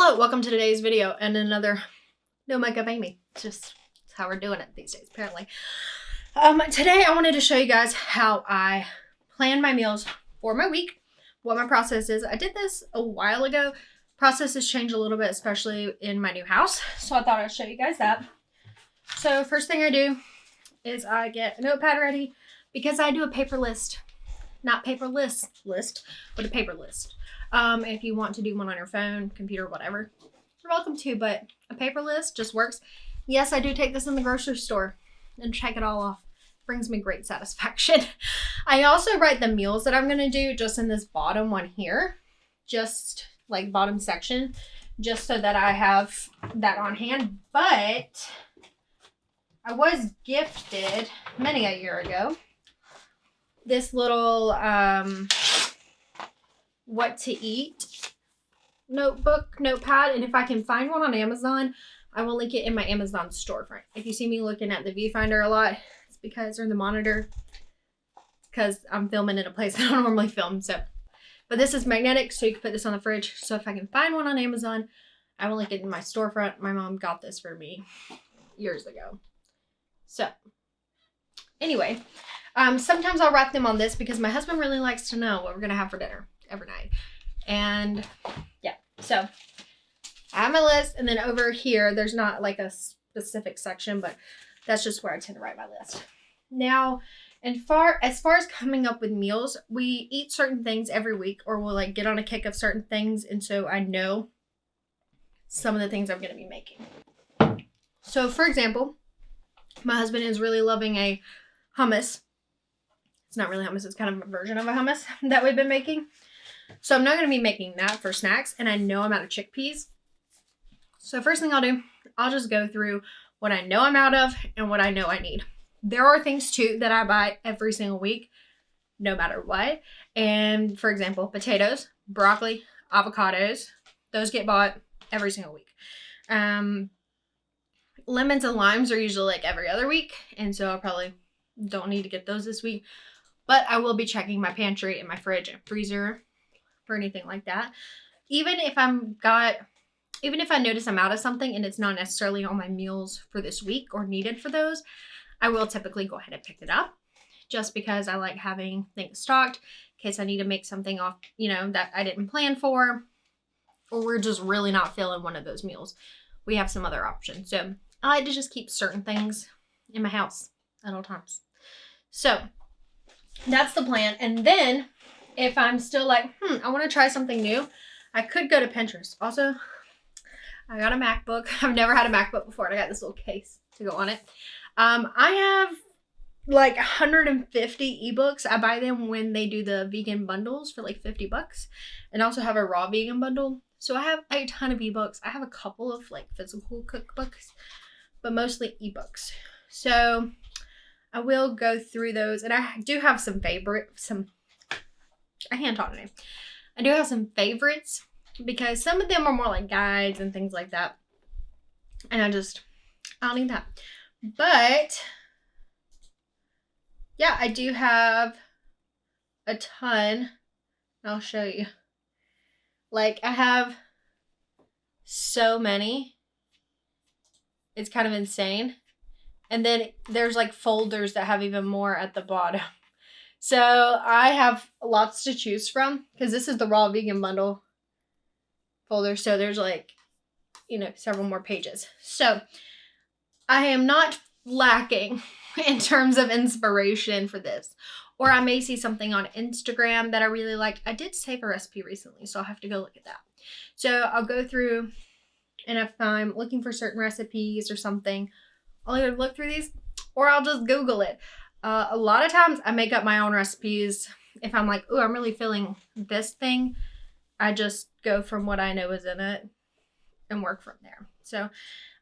Hello, welcome to today's video and another no makeup Amy. It's just how we're doing it these days, apparently. Today I wanted to show you guys how I plan my meals for my week, what my process is. I did this a while ago. Process has changed a little bit, especially in my new house. So I thought I'd show you guys that. So first thing I do is I get a notepad ready because I do a paper list. Not paper list, but a paper list. If you want to do one on your phone, computer, whatever, you're welcome to, but a paper list just works. Yes, I do take this in the grocery store and check it all off. Brings me great satisfaction. I also write the meals that I'm going to do just in this bottom one here, just like bottom section, just so that I have that on hand. But I was gifted many a year ago this little what to eat notepad, and if I can find one on Amazon, I will link it in my Amazon storefront. If you see me looking at the viewfinder a lot, it's because, or the monitor, because I'm filming in a place I don't normally film. So, but this is magnetic, so you can put this on the fridge. So if I can find one on Amazon, I will link it in my storefront. My mom got this for me years ago. So anyway, sometimes I'll write them on this because my husband really likes to know what we're gonna have for dinner every night. And yeah, so I have my list, and then over here there's not like a specific section, but that's just where I tend to write my list. Now, as far as coming up with meals, we eat certain things every week, or we'll like get on a kick of certain things, and so I know some of the things I'm going to be making. So for example, my husband is really loving a hummus. It's not really hummus, it's kind of a version of a hummus that we've been making. So I'm not going to be making that for snacks, and I know I'm out of chickpeas. So first thing I'll do, I'll just go through what I know I'm out of and what I know I need. There are things too that I buy every single week, no matter what. And for example, potatoes, broccoli, avocados, those get bought every single week. Lemons and limes are usually like every other week, and so I probably don't need to get those this week. But I will be checking my pantry and my fridge and freezer for anything like that. Even if I notice I'm out of something and it's not necessarily on my meals for this week or needed for those, I will typically go ahead and pick it up, just because I like having things stocked in case I need to make something off, that I didn't plan for, or we're just really not feeling one of those meals. We have some other options. So I like to just keep certain things in my house at all times. So that's the plan. And then if I'm still like, I want to try something new, I could go to Pinterest. Also, I got a MacBook. I've never had a MacBook before, and I got this little case to go on it. I have like 150 ebooks. I buy them when they do the vegan bundles for like $50, and also have a raw vegan bundle. So I have a ton of ebooks. I have a couple of like physical cookbooks, but mostly ebooks. So I will go through those, and I do have I can't talk today. I do have some favorites because some of them are more like guides and things like that. And I don't need that. But yeah, I do have a ton. I'll show you. Like, I have so many. It's kind of insane. And then there's like folders that have even more at the bottom. So I have lots to choose from because this is the raw vegan bundle folder. So there's like, several more pages. So I am not lacking in terms of inspiration for this. Or I may see something on Instagram that I really like. I did save a recipe recently, so I'll have to go look at that. So I'll go through, and if I'm looking for certain recipes or something, I'll either look through these or I'll just Google it. A lot of times I make up my own recipes. If I'm like, I'm really feeling this thing, I just go from what I know is in it and work from there. So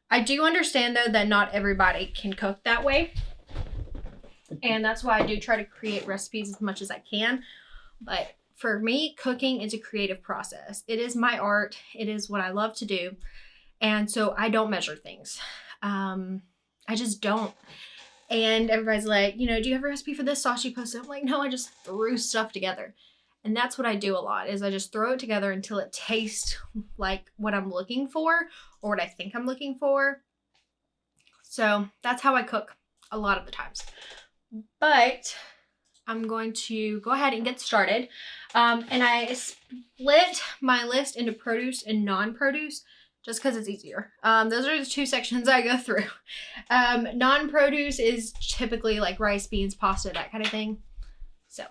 I do understand, though, that not everybody can cook that way. And that's why I do try to create recipes as much as I can. But for me, cooking is a creative process. It is my art. It is what I love to do. And so I don't measure things. I just don't. And everybody's like, do you have a recipe for this sauce you posted? I'm like, no, I just threw stuff together. And that's what I do a lot, is I just throw it together until it tastes like what I'm looking for or what I think I'm looking for. So that's how I cook a lot of the times. But I'm going to go ahead and get started. And I split my list into produce and non-produce just because it's easier. Those are the two sections I go through. Non-produce is typically like rice, beans, pasta, that kind of thing. So,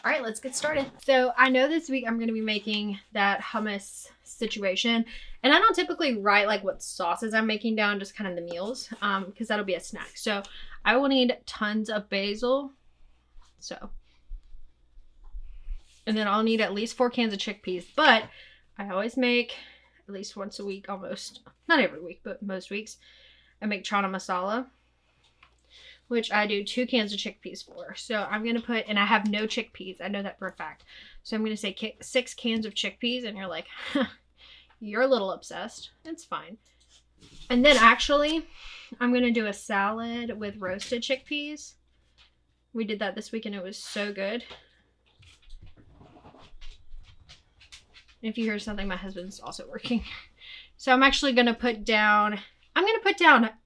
all right, let's get started. So I know this week I'm going to be making that hummus situation. And I don't typically write like what sauces I'm making down, just kind of the meals, because that'll be a snack. So I will need tons of basil. And then I'll need at least 4 cans of chickpeas. But I always make at least once a week, almost. Not every week, but most weeks. I make chana masala, which I do 2 cans of chickpeas for. So I'm going to put, and I have no chickpeas. I know that for a fact. So I'm going to say 6 cans of chickpeas, and you're like, you're a little obsessed. It's fine. And then actually, I'm going to do a salad with roasted chickpeas. We did that this week, and it was so good. If you hear something, my husband's also working. So I'm actually going to put down,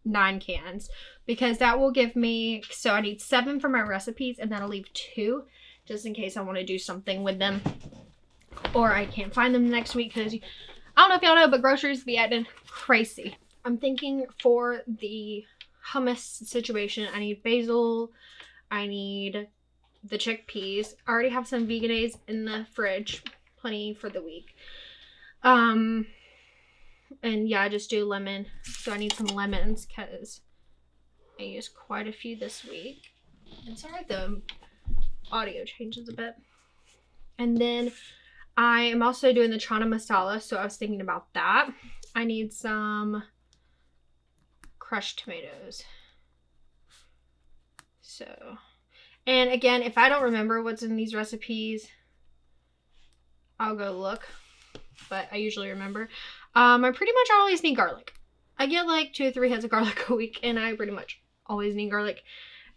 9 cans because that will give me, so I need 7 for my recipes and that'll leave 2 just in case I want to do something with them or I can't find them next week because I don't know if y'all know, but groceries be acting crazy. I'm thinking for the hummus situation, I need basil, I need the chickpeas. I already have some Vegenaise in the fridge. Plenty for the week. And yeah, I just do lemon. So I need some lemons because I used quite a few this week. And sorry, the audio changes a bit. And then I am also doing the chana masala, so I was thinking about that. I need some crushed tomatoes. So, and again, if I don't remember what's in these recipes, I'll go look, but I usually remember. I pretty much always need garlic. I get like 2 or 3 heads of garlic a week, and I pretty much always need garlic.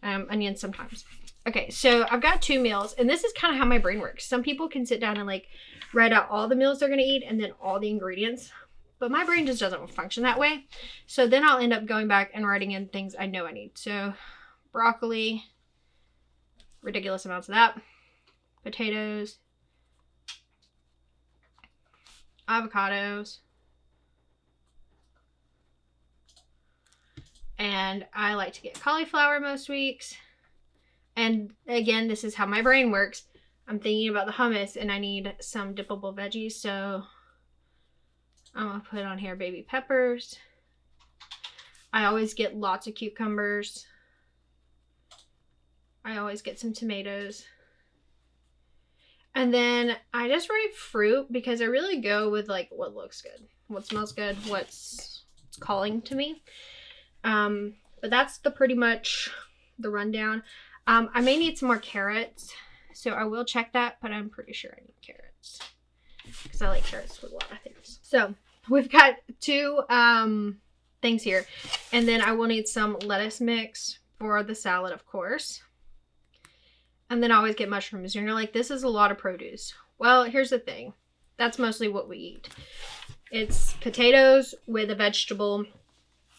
Onions sometimes. Okay, so I've got 2 meals, and this is kind of how my brain works. Some people can sit down and like write out all the meals they're going to eat and then all the ingredients, but my brain just doesn't function that way. So then I'll end up going back and writing in things I know I need. So broccoli, ridiculous amounts of that, potatoes, avocados, and I like to get cauliflower most weeks. And again, this is how my brain works. I'm thinking about the hummus and I need some dippable veggies, so I'm gonna put on here baby peppers. I always get lots of cucumbers. I always get some tomatoes. And then I just write fruit because I really go with like what looks good, what smells good, what's calling to me. But that's pretty much the rundown. I may need some more carrots, so I will check that, but I'm pretty sure I need carrots because I like carrots with a lot of things. So we've got 2 things here, and then I will need some lettuce mix for the salad, of course. And then I always get mushrooms. And you're like, this is a lot of produce. Well, here's the thing. That's mostly what we eat. It's potatoes with a vegetable,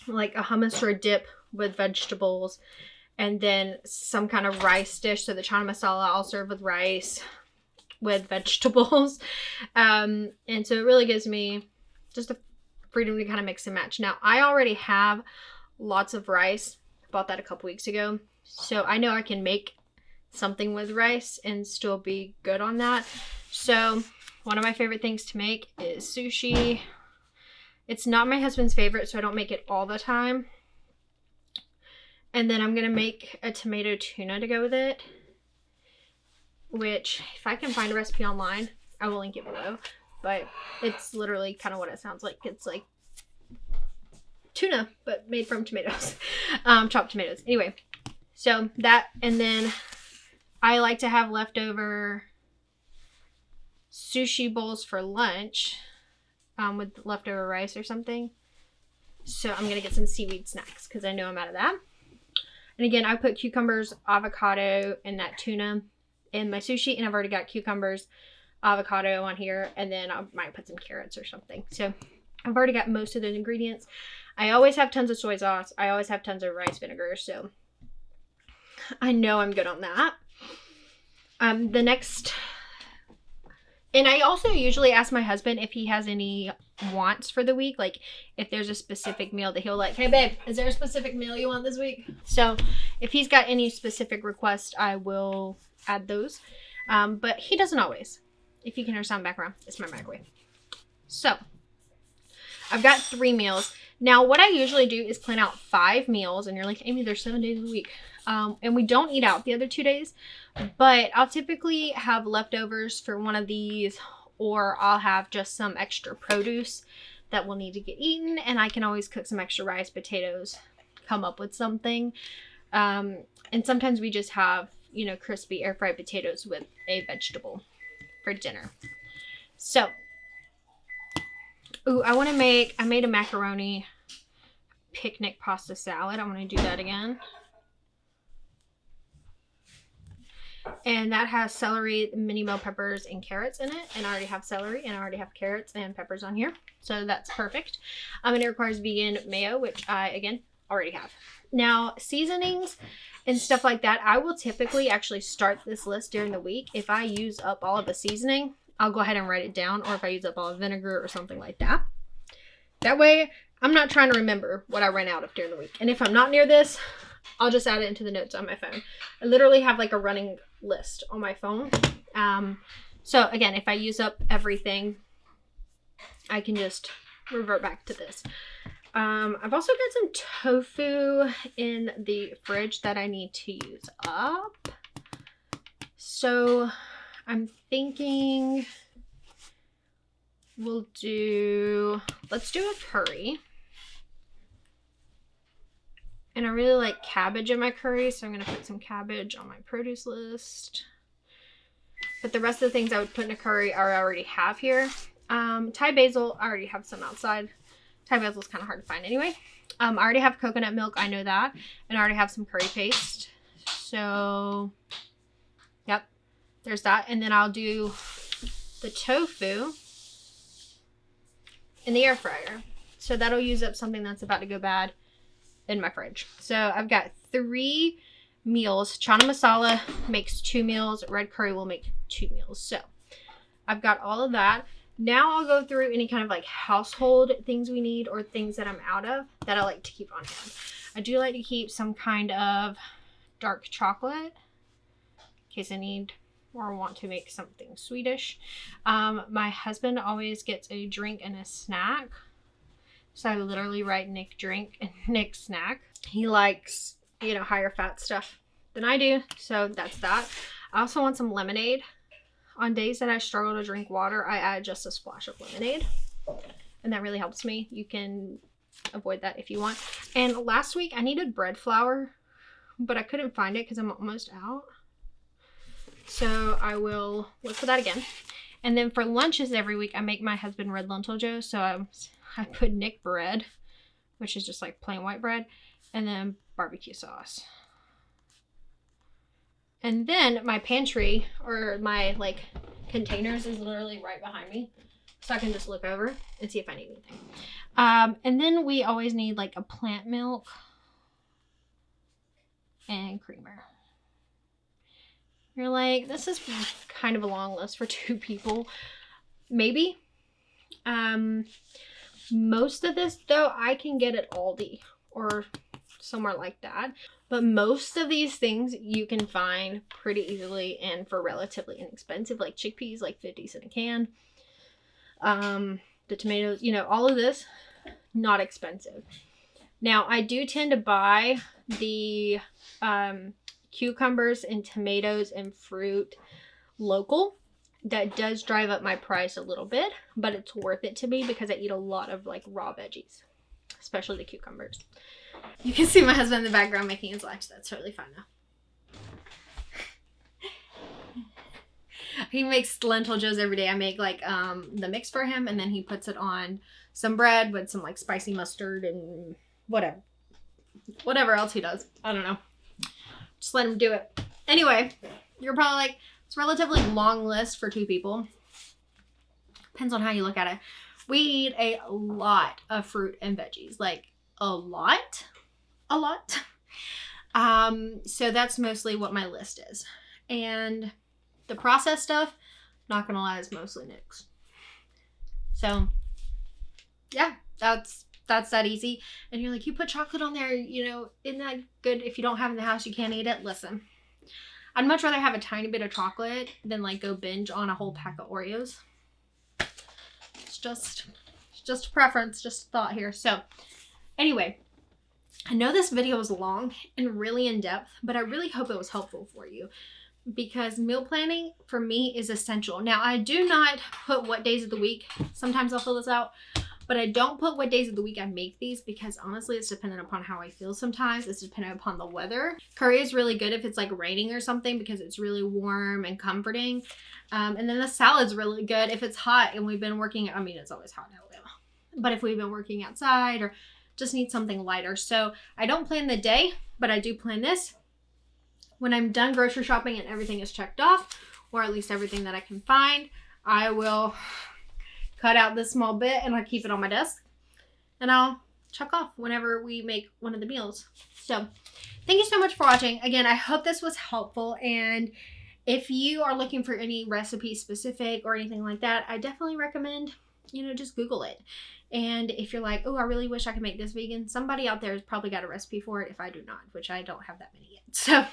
like a hummus or a dip with vegetables. And then some kind of rice dish. So the chana masala I'll serve with rice with vegetables. And so it really gives me just a freedom to kind of mix and match. Now, I already have lots of rice. I bought that a couple weeks ago. So I know I can make something with rice and still be good on that. So one of my favorite things to make is sushi. It's not my husband's favorite, so I don't make it all the time. And then I'm gonna make a tomato tuna to go with it, which if I can find a recipe online, I will link it below. But it's literally kind of what it sounds like. It's like tuna, but made from tomatoes, chopped tomatoes. Anyway, so that, and then I like to have leftover sushi bowls for lunch with leftover rice or something. So I'm going to get some seaweed snacks because I know I'm out of that. And again, I put cucumbers, avocado, and that tuna. in my sushi, and I've already got cucumbers, avocado on here, and then I might put some carrots or something. So I've already got most of the ingredients. I always have tons of soy sauce. I always have tons of rice vinegar, so I know I'm good on that. The next, and I also usually ask my husband if he has any wants for the week, like if there's a specific meal that he'll like, hey babe, is there a specific meal you want this week? So if he's got any specific requests, I will add those. But he doesn't always. If you can hear sound background, it's my microwave. So I've got 3 meals. Now what I usually do is plan out 5 meals, and you're like, Amy, there's 7 days a week. And we don't eat out the other 2 days, but I'll typically have leftovers for one of these, or I'll have just some extra produce that will need to get eaten, and I can always cook some extra rice, potatoes, come up with something. And sometimes we just have, you know, crispy air fried potatoes with a vegetable for dinner. So, ooh, I made a macaroni picnic pasta salad. I want to do that again. And that has celery, mini bell peppers, and carrots in it. And I already have celery, and I already have carrots and peppers on here. So that's perfect. And it requires vegan mayo, which I, again, already have. Now, seasonings and stuff like that, I will typically actually start this list during the week. If I use up all of the seasoning, I'll go ahead and write it down. Or if I use up all of vinegar or something like that. That way, I'm not trying to remember what I ran out of during the week. And if I'm not near this, I'll just add it into the notes on my phone. I literally have like a running list on my phone. So again, if I use up everything, I can just revert back to this. I've also got some tofu in the fridge that I need to use up. So I'm thinking let's do a curry. And I really like cabbage in my curry, so I'm going to put some cabbage on my produce list. But the rest of the things I would put in a curry I already have here. Thai basil, I already have some outside. Thai basil is kind of hard to find anyway. I already have coconut milk, I know that. And I already have some curry paste. So, yep, there's that. And then I'll do the tofu in the air fryer. So that'll use up something that's about to go bad in my fridge. So I've got 3 meals. Chana masala makes 2 meals. Red curry will make 2 meals. So I've got all of that. Now I'll go through any kind of like household things we need or things that I'm out of that I like to keep on hand. I do like to keep some kind of dark chocolate in case I need or want to make something Swedish. My husband always gets a drink and a snack. So I literally write Nick drink and Nick snack. He likes, you know, higher fat stuff than I do. So that's that. I also want some lemonade. On days that I struggle to drink water, I add just a splash of lemonade. And that really helps me. You can avoid that if you want. And last week I needed bread flour, but I couldn't find it because I'm almost out. So I will look for that again. And then for lunches every week, I make my husband red lentil joe. So I put Nick bread, which is just like plain white bread, and then barbecue sauce. And then my pantry or my like containers is literally right behind me. So I can just look over and see if I need anything. And then we always need like a plant milk and creamer. You're like, this is kind of a long list for 2 people. Maybe. Most of this, though, I can get at Aldi or somewhere like that. But most of these things you can find pretty easily and for relatively inexpensive, like chickpeas, like 50 cents a can. The tomatoes, you know, all of this, not expensive. Now, I do tend to buy the cucumbers and tomatoes and fruit local. That does drive up my price a little bit, but it's worth it to me because I eat a lot of like raw veggies, especially the cucumbers. You can see my husband in the background making his lunch. That's totally fine now. He makes lentil joes every day. I make like the mix for him, and then he puts it on some bread with some like spicy mustard and whatever else he does. I don't know. Just let him do it. Anyway, you're probably like, It's a relatively long list for 2 people. Depends on how you look at it. We eat a lot of fruit and veggies, like a lot. So that's mostly what my list is. And the processed stuff, not gonna lie, is mostly Nick's. So yeah, that's that easy. And you're like, you put chocolate on there, you know, isn't that good? If you don't have it in the house, you can't eat it. Listen, I'd much rather have a tiny bit of chocolate than like go binge on a whole pack of Oreos. It's just a preference, just a thought here. So anyway, I know this video was long and really in depth, but I really hope it was helpful for you, because meal planning for me is essential. Now, I do not put what days of the week. Sometimes I'll fill this out, but I don't put what days of the week I make these, because honestly, it's dependent upon how I feel sometimes. It's dependent upon the weather. Curry is really good if it's like raining or something, because it's really warm and comforting. And then the salad's really good if it's hot and we've been working. I mean, it's always hot in Alabama, but if we've been working outside or just need something lighter. So I don't plan the day, but I do plan this. When I'm done grocery shopping and everything is checked off, or at least everything that I can find, I will cut out this small bit and I'll keep it on my desk, and I'll check off whenever we make one of the meals. So thank you so much for watching. Again, I hope this was helpful, and if you are looking for any recipe specific or anything like that, I definitely recommend, you know, just Google it. And if you're like, oh, I really wish I could make this vegan, somebody out there has probably got a recipe for it if I do not, which I don't have that many yet. So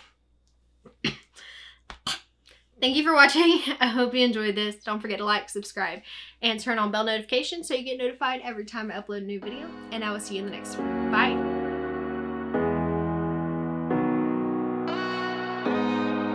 thank you for watching. I hope you enjoyed this. Don't forget to like, subscribe, and turn on bell notifications so you get notified every time I upload a new video. And I will see you in the next one. Bye.